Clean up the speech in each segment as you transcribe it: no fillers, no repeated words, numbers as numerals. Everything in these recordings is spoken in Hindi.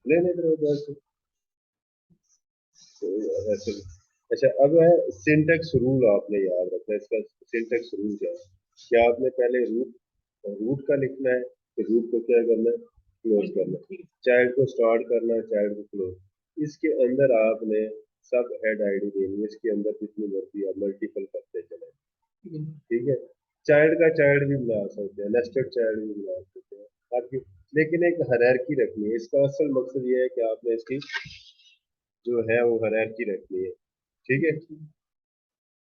लेने ऐसे। अच्छा, अब है सिंटेक्स रूल, आपने याद रखना है इसका। सिंटेक्स रूल क्या है? क्या आपने पहले रूट रूट का लिखना है, तो रूट को क्या करना है, क्लोज करना है। चाइल्ड को स्टार्ट करना है, चाइल्ड को क्लोज। इसके अंदर आपने सब हेड आईडी देनी है, इसके अंदर जितनी मर्जी आप मल्टीपल करते चले, ठीक है। चाइल्ड का चाइल्ड भी बना सकते हैं, नेस्टेड चाइल्ड भी बना सकते हैं आपकी, लेकिन एक हायरार्की रखनी है। इसका असल मकसद ये है कि आपने इसकी जो है वो हायरार्की रखनी है, ठीक है।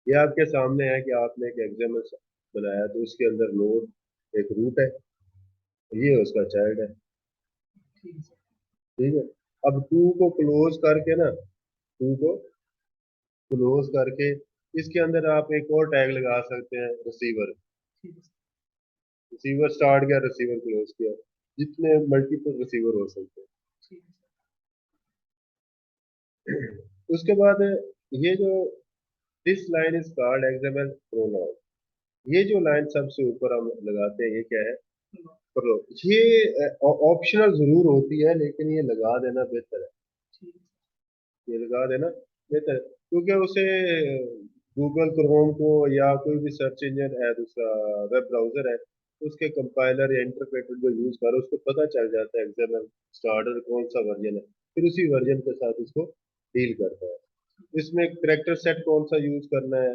ये आपके सामने है कि आपने एक एग्जाम्पल बनाया, तो उसके अंदर नोड एक रूट है, ये उसका चाइल्ड है, ठीक है। अब टू को क्लोज करके ना, टू को क्लोज करके इसके अंदर आप एक और टैग लगा सकते हैं, रिसीवर। रिसीवर स्टार्ट किया, रिसीवर क्लोज किया, जितने मल्टीपल रिसीवर हो सकते हैं। उसके बाद ये जो this line is called XML prolog, ये जो लाइन सबसे ऊपर हम लगाते हैं, ये क्या है, प्रोलॉग। ये ऑप्शनल जरूर होती है, लेकिन ये लगा देना बेहतर है, ये लगा देना बेहतर है, क्योंकि उसे गूगल क्रोम को या कोई भी सर्च इंजन है, दूसरा वेब ब्राउजर है, उसके कंपाइलर या इंटरप्रेटर जो यूज कर उसको पता चल जाता है एक्सएमएल स्टार्टर कौन सा वर्जन है, फिर उसी वर्जन के साथ उसको डील करता है। इसमें करेक्टर सेट कौन सा यूज करना है,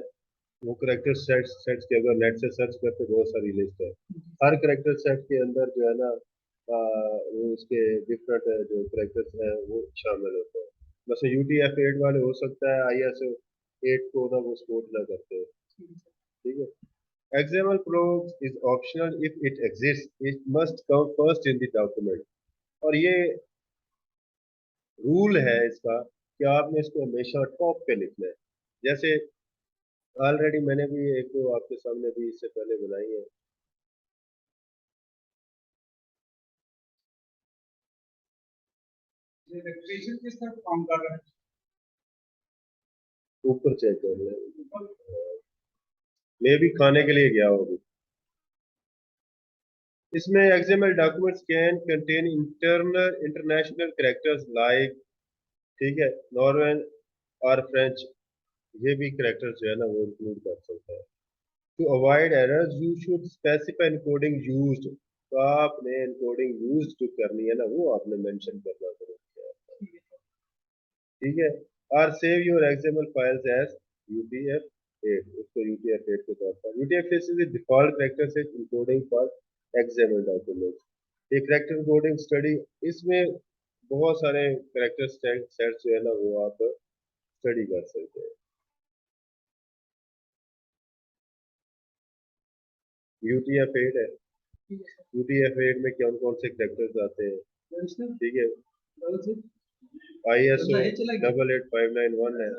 वो करेक्टर सेट्स के अगर नेट से सर्च करते बहुत सारी लिस्ट है। हर करेक्टर सेट के अंदर जो है ना, वो उसके डिफरेंट जो करेक्टर्स हैं वो शामिल होते हैं। वैसे UTF-8 वाले हो सकता है ISO 8 को ना वो सपोर्ट ना करते हो, ठीक है। XML prose is optional if it exists. It must come first in the document. और ये रूल है इसका कि आपने इसको हमेशा टॉप पे लिखना है। जैसे ऑलरेडी मैंने भी एक दो आपके सामने भी इससे पहले बनाई है। इलेक्ट्रीशियन किस तरह काम कर रहा है, ऊपर चेक कर ले। मैं भी खाने के लिए गया हूँ अभी। इसमें XML documents can contain internal international characters like, ठीक है, नॉर्वेन और फ्रेंच, ये भी कैरेक्टर्स जो है ना वो इंक्लूड कर सकता है। To avoid errors you should specify encoding used, तो आपने एनकोडिंग यूज्ड जो करनी है ना वो आपने मेंशन करना जरूरी है, ठीक है। और save your XML files as UTF-8, उसको UTF-8 के तौर पर। UTF-8 is the default character set encoding for XML documents. एक कैरेक्टर कोडिंग स्टडी, इसमें बहुत सारे कैरेक्टर सेट्स जो है ना वो आप स्टडी कर सकते हैं। UTF-8 है, UTF-8 में कौन कौन से कैरेक्टर्स आते हैं, ठीक है। ISO 88591 है,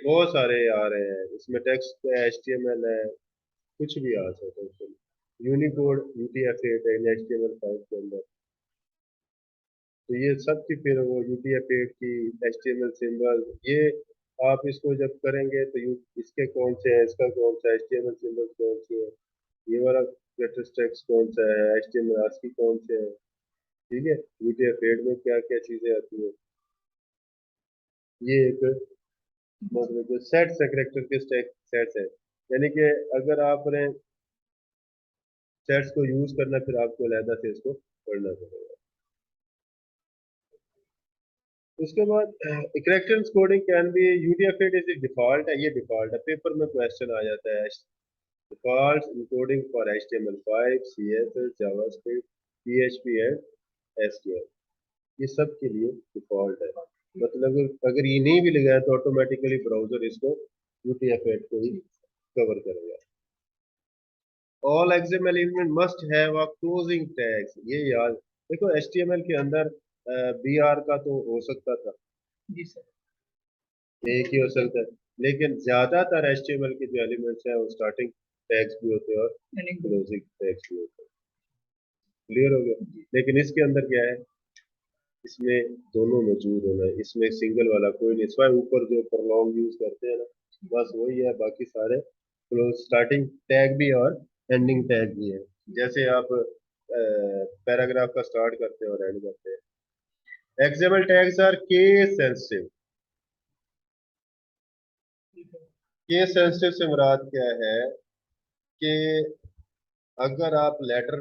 बहुत सारे आ रहे हैं इसमें, टेक्स्ट है, HTML है, कुछ भी आ सकता है उसमें। यूनिकोड UTF-8 है HTML5 के अंदर, तो ये सब की फिर वो UTF-8 की HTML सिंबल, ये आप इसको जब करेंगे तो इसके कौन से हैं, इसका कौन सा HTML सिंबल कौन सी है, ये वाला लेटेस्ट टेक्स्ट कौन सा है, HTML ASCII कौन से है, ठीक है। UTF-8 में क्या क्या चीजें आती है, ये एक मतलब जो सेट्स है, करेक्टर के सेट्स है, यानी कि अगर आपने सेट्स को यूज करना फिर आपको अलहदा से इसको पढ़ना पड़ेगा। उसके बाद character coding can be, UTF-8 is default है, ये डिफॉल्ट है, पेपर में क्वेश्चन आ जाता है। Default encoding for HTML5, CSS, JavaScript, PHP and SQL, ये सब के लिए डिफॉल्ट है। मतलब अगर ये नहीं भी लगाया तो ऑटोमेटिकली ब्राउजर इसको UTF-8 को ही कवर करेगा। All XML element must have a closing tags, ये याद देखो। HTML के अंदर BR का तो हो सकता था, जी सर, एक ही हो सकता है, लेकिन ज्यादातर HTML के जो एलिमेंट्स हैं वो स्टार्टिंग टैग्स भी होते हैं और क्लोजिंग टैग्स भी होते हैं। क्लियर हो गया। लेकिन इसके अंदर क्या है, इसमें दोनों मौजूद होना है, इसमें सिंगल वाला कोई नहीं, सिवाय ऊपर जो प्रॉन्ग यूज करते हैं ना, बस वही है, बाकी सारे क्लोज स्टार्टिंग टैग भी और एंडिंग टैग भी है, जैसे आप पैराग्राफ का स्टार्ट करते हैं और एंड करते हैं। XML tags are case sensitive. Case sensitive से मुराद क्या है कि अगर आप लेटर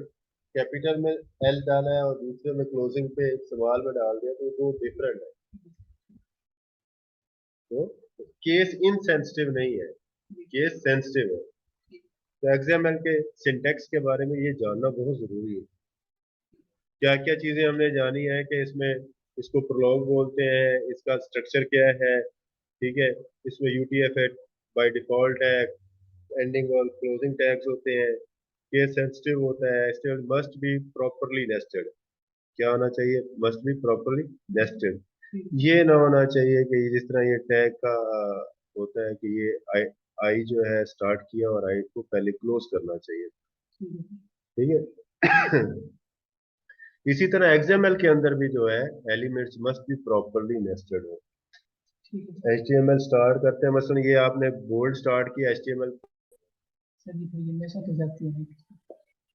कैपिटल में एल डाला है और दूसरे में क्लोजिंग पे सवाल में डाल दिया तो वो डिफरेंट है। तो केस इनसेंसिटिव नहीं है, केस सेंसिटिव है। तो एक्सएमएल के सिंटेक्स के बारे में ये जानना बहुत जरूरी है। क्या क्या चीजें हमने जानी है कि इसमें इसको प्रोलॉग बोलते हैं, इसका स्ट्रक्चर क्या है, ठीक है। इसमें यूटीएफ है बाय डिफॉल्ट है, एंडिंग और क्लोजिंग टैग्स होते हैं। केस सेंसिटिव होता है, HTML must be properly nested. क्या होना चाहिए? Must be properly nested. ये ना होना चाहिए कि जिस तरह ये टैग का होता है कि ये आई आई जो है स्टार्ट किया और आई को पहले क्लोज करना चाहिए, ठीक है। इसी तरह एक्सएमएल के अंदर भी जो है elements must be properly nested हो। एचटीएमएल स्टार्ट करते हैं, मसलन ये आपने बोल्ड स्टार्ट किया एचटीएमएल,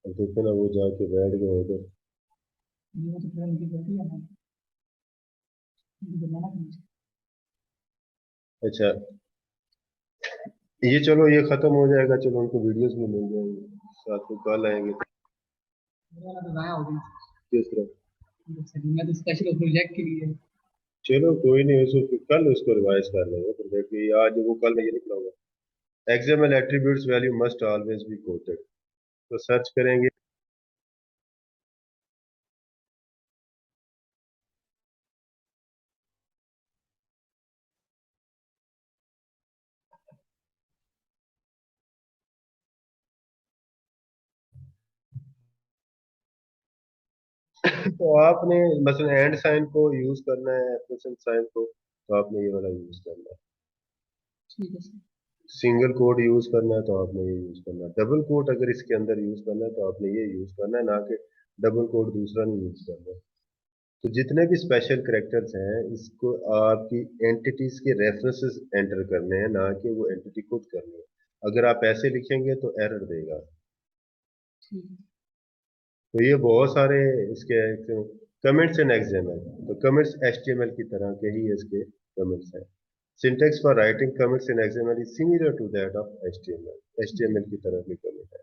देखते ना वो जाके बैठ गए उधर। अच्छा, ये चलो ये खत्म हो जाएगा, चलो उनको वीडियोस भी मिल जाएंगे, साथ में कल आएंगे किस तरह। चलो कोई नहीं, उसको कल उसको रिवाइज कर लेंगे, फिर देखिए आज वो कल मैं ये लिख लूंगा। XML attributes value must always be coated. तो सर्च करेंगे। तो आपने मसलन एंड साइन को यूज करना है, एप्सिलॉन साइन को, तो आपने ये वाला यूज करना है। सिंगल कोड यूज करना है तो आपने ये यूज करना है। डबल कोड अगर इसके अंदर यूज करना है तो आपने ये यूज करना है, ना कि डबल कोड दूसरा नहीं यूज करना है। तो जितने भी स्पेशल करेक्टर्स हैं इसको आपकी एंटिटीज के रेफरेंसेस एंटर करने हैं, ना कि वो एंटिटी खुद करनी है। अगर आप ऐसे लिखेंगे तो एरर देगा। तो ये बहुत सारे इसके कमेंट्स इन एक्सएमएल, तो कमेंट्स एचटीएमएल की तरह के ही इसके कमेंट्स हैं। Syntax for writing comments in XML is similar to that of HTML. HTML की तरह की कमेंट है।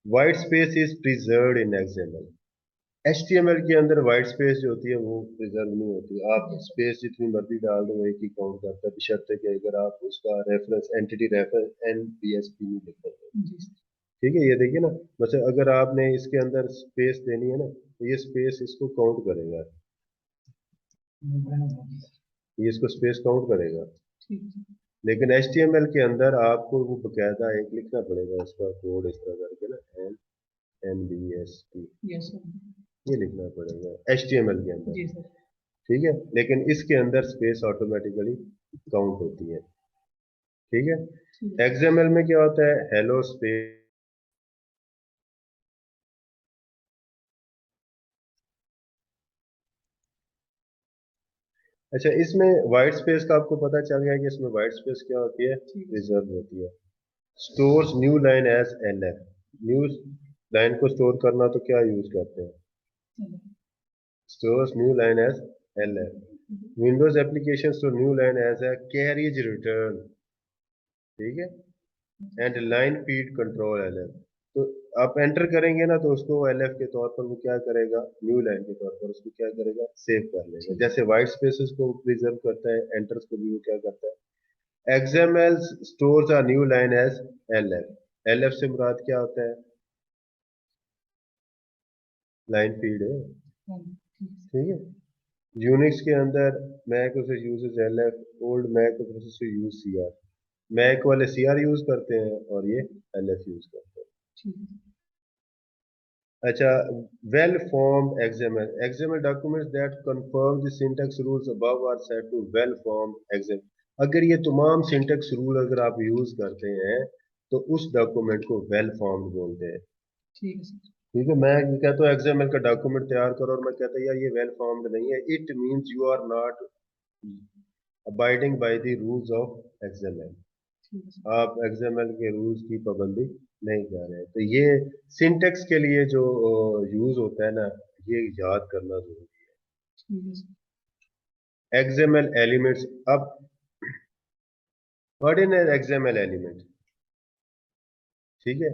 White space is preserved in XML. HTML के अंदर वाइट स्पेस जो होती है वो प्रिजर्व नहीं होती। आप स्पेस जितनी मर्जी डाल दो एक ही काउंट करता है, बशर्ते कि अगर आप उसका रेफरेंस एंटिटी रेफरेंस एनबीएसपी नहीं लिखते। ठीक है, ये देखिए ना, वैसे अगर आपने इसके अंदर स्पेस देनी है ना तो ये स्पेस इसको काउंट करेगा, ये इसको स्पेस काउंट करेगा। लेकिन एचटीएमएल के अंदर आपको वो बकायदा एक लिखना पड़ेगा उसका कोड इस तरह करके ना, N N B S T, ये लिखना पड़ेगा एचटीएमएल के अंदर। ठीक है, लेकिन इसके अंदर स्पेस ऑटोमेटिकली काउंट होती है। ठीक है। एक्सएमएल में क्या होता है? Hello space. अच्छा, इसमें व्हाइट स्पेस का आपको पता चल गया कि इसमें व्हाइट स्पेस क्या होती है? रिजर्व होती है। Stores new line as LF. New line को स्टोर करना तो क्या यूज करते हैं? Stores new line as LF. Windows application store new line as a carriage return. ठीक है। And line feed control LF. तो आप एंटर करेंगे ना तो उसको एलएफ के तौर पर वो क्या करेगा? न्यू लाइन के तौर पर उसको क्या करेगा? सेव कर लेगा। जैसे व्हाइट स्पेसेस को प्रिजर्व करता है, एंटर्स को भी वो क्या करता है? XML stores a new line as LF। LF से मुराद क्या होता है? लाइन फीड है, ठीक है। यूनिक्स के अंदर मैक उसे यूजेस LF, ओल्ड मैक उसे यूज CR। मैक वाले CR यूज करते हैं और ये LF यूज करते हैं। अच्छा, well formed XML। XML documents that confirm the syntax rules above are set to well formed XML। अगर ये तमाम सिंटेक्स रूल अगर आप यूज करते हैं तो उस डॉक्यूमेंट को वेल फॉर्म्ड बोलते हैं। ठीक है, मैं कहता हूँ XML का डॉक्यूमेंट तैयार करो और मैं कहता हूँ यार ये वेल फॉर्म्ड नहीं है, it means you are not abiding by the rules of XML। आप XML के रूल्स की पाबंदी नहीं जा रहे हैं। तो ये सिंटेक्स के लिए जो यूज होता है ना, ये याद करना जरूरी ठीक है सर। है। XML elements. अब what is an XML element? ठीक है।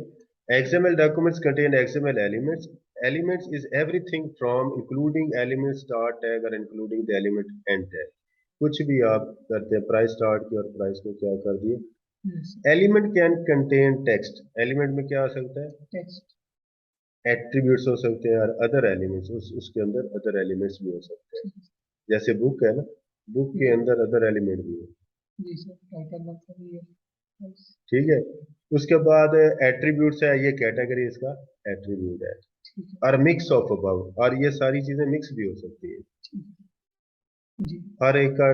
XML documents contain XML elements. Elements is everything from including element start tag और including the element end tag. कुछ भी आप करते हैं, प्राइस स्टार्ट की और प्राइस को क्या कर दिए। Yes, element can contain text. Element में क्या हो सकता है? text. एट्रीब्यूट्स हो सकते हैं और अदर एलिमेंट्स, उसके अंदर अदर एलिमेंट्स भी हो सकते हैं। जैसे बुक है ना, बुक के अंदर अदर एलिमेंट भी है। जी सर, टाइटल मतलब ये। Yes, ठीक है। उसके बाद एट्रीब्यूट्स है, ये कैटेगरी इसका एट्रीब्यूट है। ठीक है। और मिक्स ऑफ अबाउट, और ये सारी चीजें मिक्स भी हो सकती है। ठीक है जी। हर एक का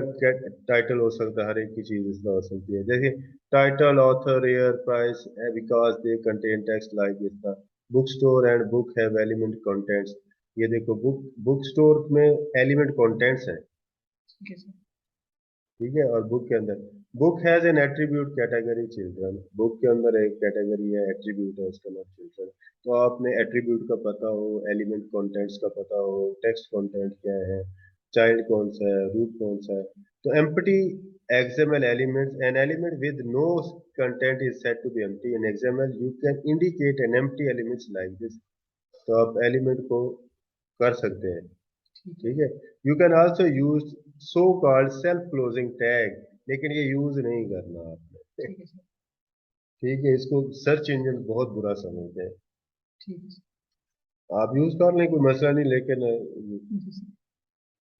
टाइटल हो सकता है, हर एक की चीज इसमें हो सकती है। जैसे title, author, year, price, because they contain text like इसका book store and book have element contents. ये देखो, बुक स्टोर में एलिमेंट कंटेंट्स है। ठीक है सर। ठीक है। और बुक के अंदर book has an attribute category children. Book के अंदर एक कैटेगरी है, एट्रीब्यूट है, उसका नाम चिल्ड्रन। तो आपने एट्रीब्यूट का पता हो, एलिमेंट कंटेंट्स का पता हो, टेक्स्ट कंटेंट क्या है, चाइल्ड कौन सा है, रूट कौन सा है। तो empty XML elements, an element with no content is said to be empty. In XML you can indicate an empty elements like this. तो आप एलिमेंट को कर सकते हैं। ठीक है। ठीक है। You can also use so called self closing tag, लेकिन ये यूज नहीं करना आपने। ठीक है सर। ठीक है। इसको सर्च इंजन बहुत बुरा समझते हैं। ठीक है सर। आप यूज कर लें, कोई मसला नहीं, लेकिन जी sir.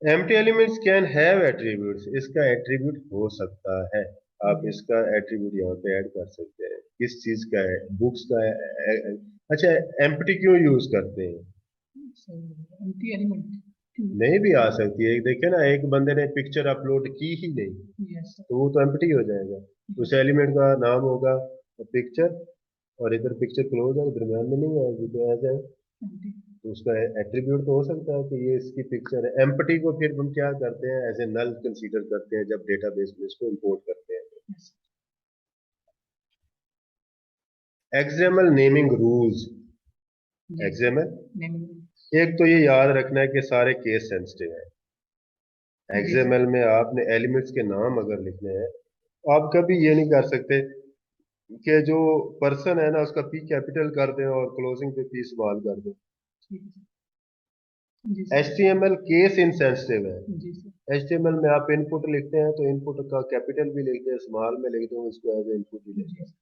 Empty elements can have attributes. इसका एट्रीब्यूट हो सकता है। आप Yes, इसका एट्रीब्यूट यहाँ पे ऐड कर सकते हैं। किस चीज का है? बुक्स का है। अच्छा, एम्प्टी क्यों यूज करते हैं? Sir anti element. नहीं भी आ सकती है। देखिए ना, एक बंदे ने पिक्चर अपलोड की ही नहीं, यस सर। तो वो तो एम्प्टी हो जाएगा। उस यस। एलिमेंट का नाम होगा पिक्चर, और इधर पिक्चर क्लोज है, दरम्यान में नहीं आएगी, तो आ जाए। एंटी। तो उसका एट्रीब्यूट तो हो सकता है कि ये इसकी पिक्चर है। एम्प्टी को फिर हम क्या करते हैं, एज ए नल कंसीडर करते हैं जब डेटाबेस में इसको इंपोर्ट करते हैं। यस। XML naming rules. जी सर। XML, naming. एक तो ये याद रखना है कि सारे केस सेंसिटिव है। जी सर। एक्सएमएल में आपने एलिमेंट्स के नाम अगर लिखने हैं, आप कभी ये नहीं कर सकते कि जो पर्सन है ना उसका पी कैपिटल कर दें और क्लोजिंग पे पी स्मॉल कर दें। ठीक है सर। जी सर। HTML केस इंसेंसिटिव है। जी सर। HTML में आप इनपुट लिखते हैं तो इनपुट का कैपिटल भी लिखते हैं, स्मॉल में लिखते हैं, उसको एज इनपुट ही जी लिखते हैं। सर।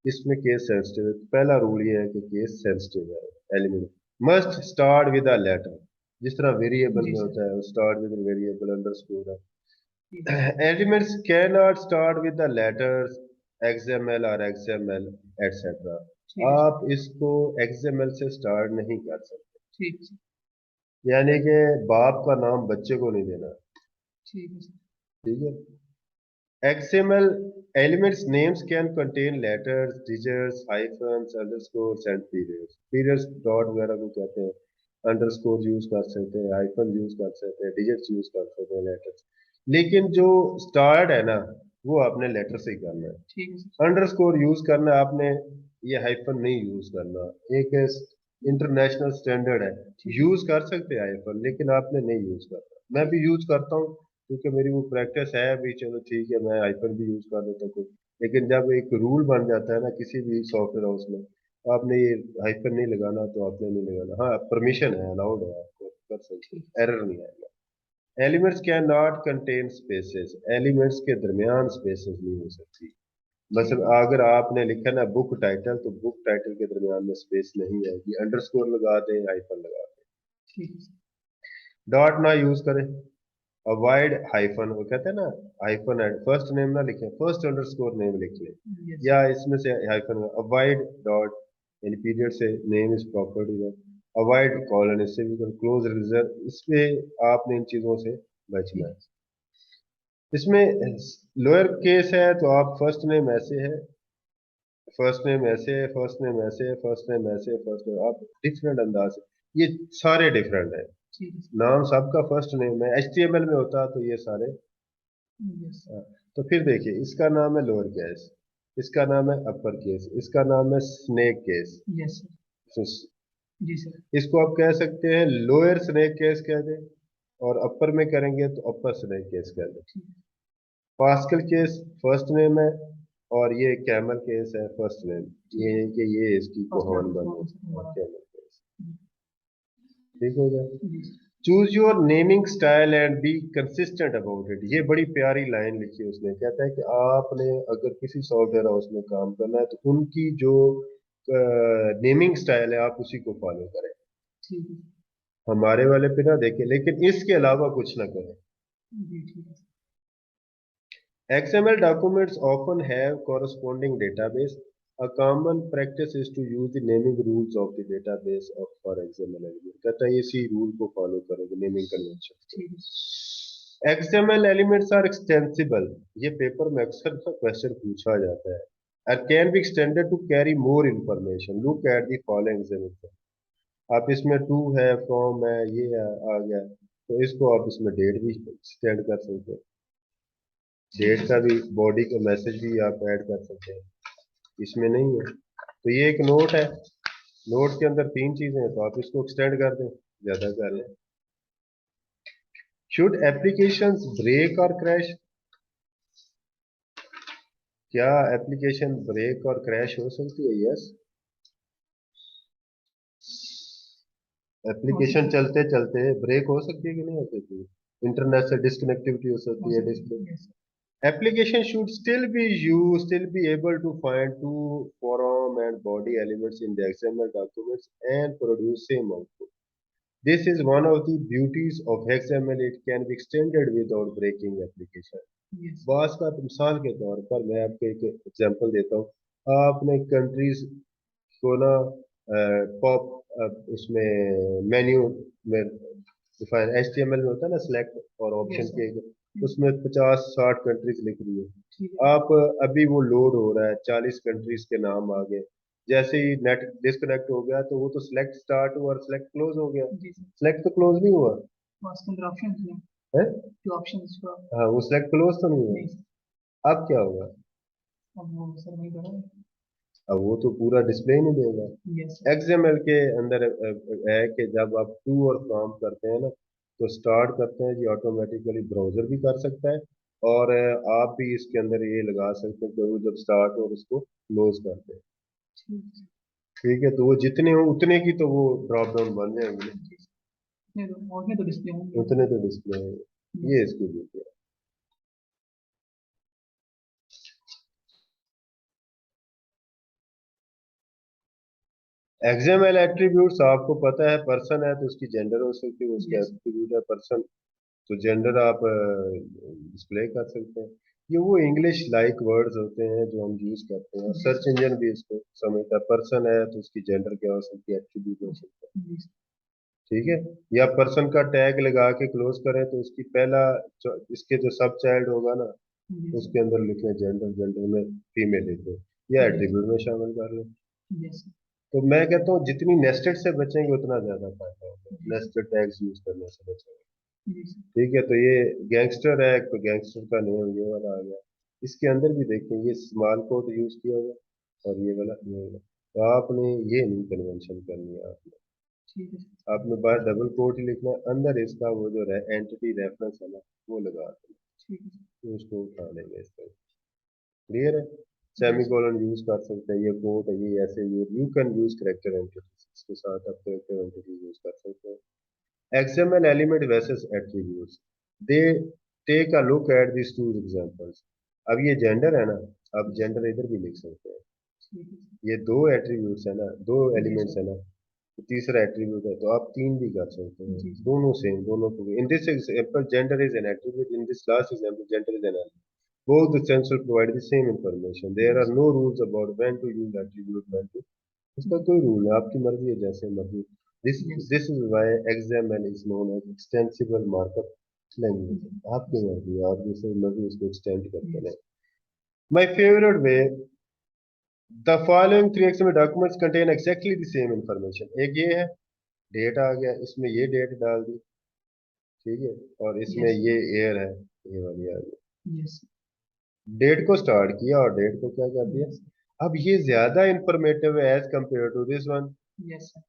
इसमें केस सेंसिटिव है। तो पहला रूल ये है कि केस सेंसिटिव है। Element must start with a letter. जिस तरह वेरिएबल जी में सर। होता है, स्टार्ट विद वेरिएबल अंडरस्कोर जी है। Elements can not start with the letters XML और XML एटसेट्रा। ठीक है सर। आप इसको XML से स्टार्ट नहीं कर सकते। ठीक है। यानी कि बाप का नाम बच्चे को नहीं देना। ठीक है सर। ठीक है। XML elements names can contain letters, digits, hyphens, underscores and periods. Periods dot वगैरह को कहते हैं। अंडरस्कोर यूज कर सकते हैं, हाइफन यूज कर सकते हैं, डिजिट्स यूज कर सकते हैं, लेटर्स। लेकिन जो स्टार्ट है ना, वो आपने लेटर से ही करना ठीक है है। अंडरस्कोर यूज करना है आपने, ये हाइफन नहीं यूज करना। एक इंटरनेशनल स्टैंडर्ड है। ठीक है। यूज कर सकते हैं हाइफन, लेकिन आपने नहीं यूज करना। मैं भी यूज करता हूँ क्योंकि मेरी वो प्रैक्टिस है अभी। चलो ठीक है, मैं हाइपर भी यूज कर लेता हूँ। लेकिन जब एक रूल बन जाता है ना किसी भी सॉफ्टवेयर हाउस में, आपने ये हाइपर नहीं लगाना तो आपने नहीं लगाना। हाँ, परमिशन है, अलाउड है, आपको कर सकते ठीक हैं, एरर नहीं आएगा। Elements can not contain spaces. Elements के दरमियान स्पेसेस नहीं हो सकती। ठीक मतलब है। अगर आपने लिखा ना बुक टाइटल, तो बुक टाइटल के दरमियान में स्पेस नहीं आएगी। अंडरस्कोर लगा दें, हाइपर लगा दें। ठीक है सर। डॉट ना यूज करें। अवॉइड हाइफन, वो कहते हैं ना, हाइफन एंड फर्स्ट नेम ना लिखें, फर्स्ट अंडरस्कोर नेम लिख लें। यस या इसमें से हाइफन, अवॉइड डॉट, यानी पीरियड से नेम इज प्रॉपर्टी है। अवॉइड कॉलन, इससे भी क्लोज रिजर्व, इसमें आपने इन चीजों से बचना ठीक है। है। इसमें लोअर केस है तो आप फर्स्ट नेम ऐसे है, फर्स्ट नेम ऐसे है, फर्स्ट नेम ऐसे है, फर्स्ट नेम ऐसे है, फर्स्ट नेम आप डिफरेंट अंदाज से, ये सारे डिफरेंट है। ठीक है सर। नाम सबका फर्स्ट नेम है। HTML में होता तो ये सारे। यस। हाँ, तो फिर देखिए, इसका नाम है लोअर केस, इसका नाम है अपर केस, इसका नाम है स्नेक केस। Yes sir. जी सर। इसको आप कह सकते हैं लोअर स्नेक केस कह दें, और अपर में करेंगे तो अपर स्नेक केस कह दें। ठीक। पास्कल केस फर्स्ट नेम है, और ये कैमल केस है फर्स्ट नेम। ये है कि ये इसकी फर्स्ट कोहन लेटर बन कौन है, सा हमारा? Camel case. ठीक हो गया। जी sir. Choose your naming style and be consistent about it. ये बड़ी प्यारी लाइन लिखी है उसने, कहता है कि आपने अगर किसी सॉफ्टवेयर हाउस में काम करना है तो उनकी जो नेमिंग स्टाइल है आप उसी को फॉलो करें, ठीक है। हमारे वाले पे ना देखें, लेकिन इसके अलावा कुछ ना करें। जी ठीक है। XML documents often have corresponding database. A common practice is to use the naming rules of the database of for XML element. कहता है इसी रूल को फॉलो करोगे नेमिंग कन्वेंशन। ठीक है। XML elements are extensible. ये पेपर में अक्सर क्वेश्चन पूछा जाता है। And can be extended to carry more information. Look at the following example. आप इसमें to है, from है, ये आ गया, तो इसको आप इसमें डेट भी एक्सटेंड कर सकते हैं। डेट का भी, बॉडी का मैसेज भी आप ऐड कर सकते हैं, इसमें नहीं है। तो ये एक नोट है, नोट के अंदर तीन चीजें हैं, तो आप इसको एक्सटेंड कर दें, ज्यादा कर लें। शुड एप्लीकेशंस ब्रेक और क्रैश? क्या एप्लीकेशन ब्रेक और क्रैश हो सकती है? यस। एप्लीकेशन चलते चलते ब्रेक हो सकती है कि नहीं हो सकती? इंटरनेट से डिस्कनेक्टिविटी हो सकती है, display. Yes. Application should still be used, still be able to find two form and body elements in the XML documents and produce same output. This is one of the beauties of XML. It can be extended without breaking application. Yes. बास का मिसाल के तौर पर मैं आपको एक एग्जांपल देता हूँ। आपने कंट्रीज को ना पॉप उसमें मेन्यू में डिफाइन HTML में होता है ना, सिलेक्ट और ऑप्शन यस के, सर। उसमें 50-60 कंट्रीज लिख रही है। ठीक है। आप अभी वो लोड हो रहा है, 40 कंट्रीज के नाम आ गए, जैसे ही नेट डिस्कनेक्ट हो गया तो वो तो सिलेक्ट स्टार्ट हुआ और सिलेक्ट क्लोज हो गया। जी सर। सिलेक्ट तो क्लोज नहीं हुआ बस के अंदर ऑप्शन है, है। जो ऑप्शन इसका हाँ, वो सिलेक्ट क्लोज तो नहीं नहीं सर। हुआ। अब क्या होगा? अब वो सर नहीं करा। अब वो तो पूरा डिस्प्ले ही नहीं देगा। Yes sir. XML के अंदर है कि जब आप टू और फ्रॉम करते हैं ना, तो स्टार्ट करते हैं जी ऑटोमेटिकली ब्राउजर भी कर सकता है, और आप भी इसके अंदर ये लगा सकते हैं कि वो जब स्टार्ट हो उसको क्लोज करते हैं। ठीक है। ठीक है, तो वो जितने हो उतने की तो वो ड्रॉप डाउन बन जाएंगे, जी सर। नहीं तो डिस्प्ले होंगे। उतने तो डिस्प्ले होंगे। यस। ये इसकी beauty है। XML एट्रीब्यूट्स आपको पता है, पर्सन है तो उसकी जेंडर हो सकती है, उसका यस। एट्रीब्यूट है पर्सन, तो जेंडर आप डिस्प्ले कर सकते हैं। ये वो इंग्लिश लाइक वर्ड्स होते हैं जो हम यूज करते हैं, सर्च इंजन भी इसको समझता है। पर्सन है तो उसकी जेंडर क्या हो सकती है, एट्रीब्यूट हो सकता है। जी सर। ठीक है, या पर्सन का टैग लगा के क्लोज करें तो उसकी पहला इसके जो सब चाइल्ड होगा ना, जी सर। उसके अंदर लिखें जेंडर, जेंडर में फीमेल लिखें, या यस। एट्रीब्यूट में शामिल कर लें। यस। तो मैं कहता हूँ जितनी नेस्टेड से बचेंगे उतना ज्यादा फायदा होगा, जी सर। नेस्टेड टैग्स यूज करने से बचेंगे। जी सर। ठीक है, तो ये गैंगस्टर है, तो गैंगस्टर का नेम ये वाला आ गया। इसके अंदर भी देखें, ये स्मॉल कोड यूज किया हुआ और ये वाला ये वाला, तो आपने ये नहीं कन्वेंशन करनी है। आपने ठीक है। आपने बाहर डबल कोड ही लिखना है, अंदर इसका वो जो एंटिटी रेफरेंस है ना, वो लगा देना, ठीक है। तो उसको उठा लेंगे इस तरह। क्लियर है? Semi yes. कोलन यूज कर सकते हैं, ये कोड है, ये ऐसे you can use character entities, इसके साथ आप करेक्टर एंटिटी यूज कर सकते हैं। XML element versus attributes. They take a look at these two examples. अब ये जेंडर है ना, आप यस। जेंडर इधर भी लिख सकते हैं। ठीक है सर। ये दो एट्रीब्यूट्स है ना, दो जी एलिमेंट्स सर। है ना, तो तीसरा एट्रीब्यूट है तो आप तीन भी कर सकते हैं। जी सर। दोनों सेम, दोनों को। In this example gender is an attribute, in this last example gender is an element. Both the essential provide the same information. There are yes. no rules about when to use attribute, when to, इसका कोई रूल है, आपकी मर्जी है जैसे मर्जी। This yes. This is why XML is known as extensible markup language. आपकी मर्जी है, आप जैसे मर्जी इसको एक्सटेंड करते यस। रहें। My favourite way, the following 3 XML documents contain exactly the same information. एक ये है, डेट आ गया, इसमें ये डेट डाल दी, ठीक है, और इसमें यस। ये एयर है, ये वाली आ गई। यस। डेट को स्टार्ट किया और डेट को क्या कर दिया। अब ये ज्यादा इंफॉर्मेटिव है as compare to this one, yes sir,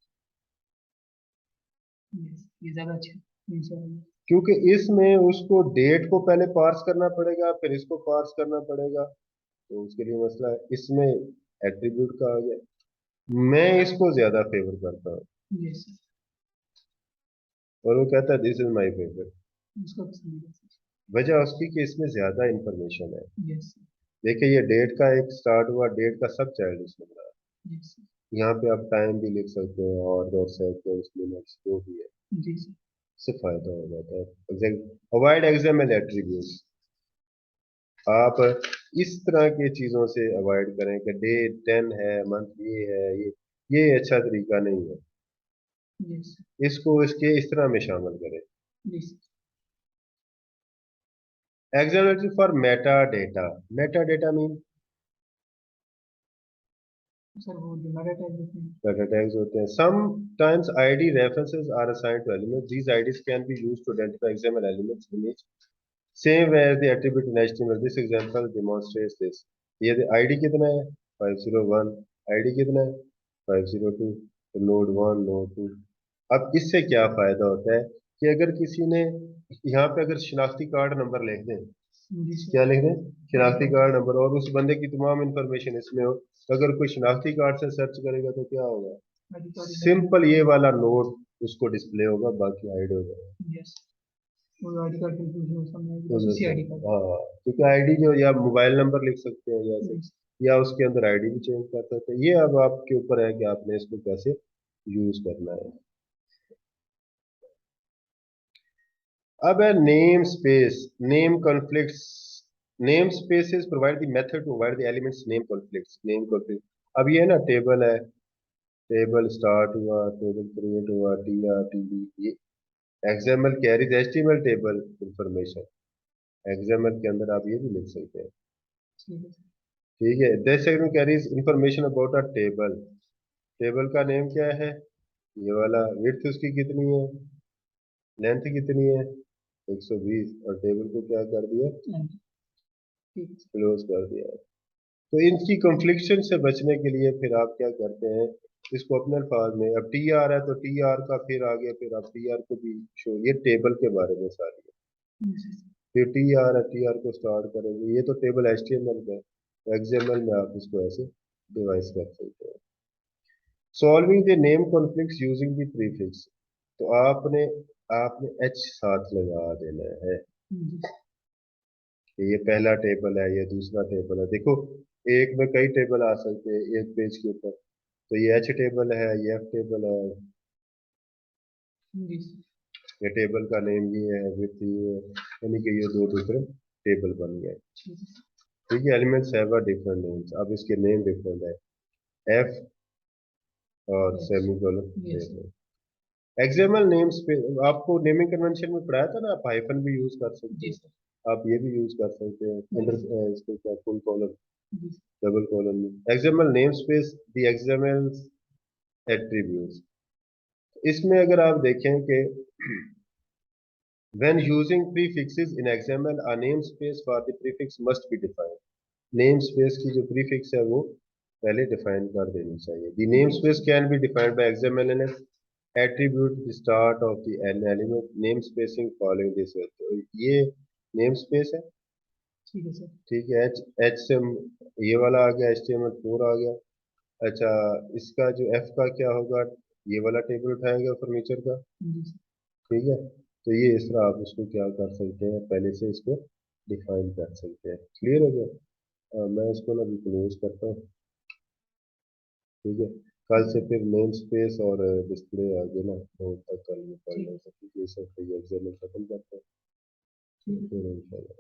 yes ये ज़्यादा अच्छा है इंशाल्लाह। क्योंकि इसमें उसको डेट को पहले पार्स करना पड़ेगा, फिर इसको पार्स करना पड़ेगा, तो उसके लिए मसला है। इसमें एट्रीब्यूट का आ गया। मैं इसको ज्यादा फेवर करता हूँ यस सर, और वो कहता है दिस इज माय फेवरेट। उसको पसंद है सर। वजह उसकी कि इसमें ज्यादा इंफॉर्मेशन है। यस सर, देखिए ये डेट का एक स्टार्ट हुआ, डेट का सब चाइल्ड इसमें बना है। यस सर, यहाँ पे आप टाइम भी लिख सकते हैं और सेकंड्स मिनट्स जो भी है, जी सर, इससे फायदा हो जाता है। अवॉइड एक्सएमएल एट्रीब्यूट्स, आप इस तरह की चीजों से अवॉइड करें कि डे 10 है, मंथ ये है, ये अच्छा तरीका नहीं है। यस सर, इसको इसके इस तरह में शामिल करें। जी sir. Example for meta data, meta data mean sir वो जो मेटा टैग होते हैं। डेटा टैग्स होते हैं। Sometimes ID references are assigned to elements. These IDs can be used to identify XML elements in each, same as the attribute in HTML. This example demonstrates this. ये ID कितना है 501, ID कितना है 502, तो नोड 1 नोड 2। अब इससे क्या फायदा होता है कि अगर किसी ने यहाँ पे अगर शिनाख्ती कार्ड नंबर लिख दें, जी सर, क्या लिख दें आईडी शिनाख्ती कार्ड, कार्ड नंबर, और उस बंदे की तमाम इंफॉर्मेशन इसमें हो, तो अगर कोई शिनाख्ती कार्ड से सर्च करेगा तो क्या होगा, आईडी कार्ड इधर। सिंपल ये वाला नोट उसको डिस्प्ले होगा, बाकी हाइड हो जाएगा। यस, वो आईडी कार्ड कंफ्यूजन हो सामने आएगी, तो बस उसी जैसे आईडी कार्ड। हाँ, क्योंकि आईडी जो या मोबाइल नंबर लिख सकते हैं या जी सर, या उसके अंदर आईडी भी चेंज कर सकते हैं। ये अब आपके ऊपर है कि आपने इसको कैसे यूज करना है। अब है namespace, name conflicts. Namespaces provide the method to avoid the elements name conflicts, name conflict. अब ये है ना टेबल है, टेबल स्टार्ट हुआ, टेबल क्रिएट हुआ, टी आर टी डी, ये XML carries HTML table information. XML के अंदर आप ये भी लिख सकते हैं। ठीक है सर। ठीक है, this segment carries information about a table. Table का नेम क्या है, ये वाला, विड्थ उसकी कितनी है, लेंथ कितनी है 120, और टेबल को क्या कर दिया, एंड ठीक है सर। क्लोज कर दिया। तो इनकी कॉन्फ्लिक्शन से बचने के लिए फिर आप क्या करते हैं, इसको अपने अल्फाज में, अब टी आर है तो टी आर का फिर आगे फिर आप टी आर को भी शो, ये टेबल के बारे में सारी है। यस सर, फिर टी आर है, टी आर को स्टार्ट करेंगे, ये तो table H T M L का है, एक्सएमएल में आप इसको ऐसे डिवाइस कर सकते हैं। Solving the name conflicts using the prefix, तो आपने आपने एच साथ लगा देना है जी सर, कि ये पहला टेबल है, ये दूसरा टेबल है। देखो एक में कई टेबल आ सकते हैं एक पेज के ऊपर, तो ये एच टेबल है, ये एफ टेबल है, जी सर, ये टेबल का नेम ये है, विथ ये है, यानी कि ये दो डिफरेंट टेबल बन गए। ठीक है सर। ठीक है, elements have a different names, अब इसके नेम डिफरेंट है, एफ और yes, semicolon yes sir, different. XML names पे आपको नेमिंग कन्वेंशन में पढ़ाया था ना, आप हाइफन भी यूज कर सकते जी हैं, सर, आप ये भी यूज कर सकते हैं अंडर यस, इसको क्या फुल कॉलम जी सर, डबल कॉलम में। XML name space the XML attributes, इसमें अगर आप देखें कि when using prefixes in XML, a namespace for the prefix must be defined. Namespace की जो prefix है वो पहले define कर देनी चाहिए। The namespace can be defined by XML and attribute the start of the an element namespacing following this way। तो ये namespace है। ठीक है सर, ठीक है, H से ये वाला आ गया, HTML4 आ गया। अच्छा, इसका जो F का क्या होगा, ये वाला टेबल उठाएगा फर्नीचर का। जी सर, ठीक है, तो ये इस तरह आप उसको क्या कर सकते हैं, पहले से इसको डिफाइन कर सकते हैं। क्लियर हो गया। मैं इसको ना क्लोज करता हूँ। ठीक है, कल से फिर नेम स्पेस और डिस्प्ले आगे ना तो तक कल में पढ़ ठीक है लेंगे, क्योंकि ये सब एग्जाम में खत्म करते हैं ठीक है। फिर इंशाल्लाह।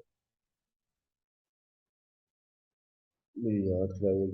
ये याद करेंगे।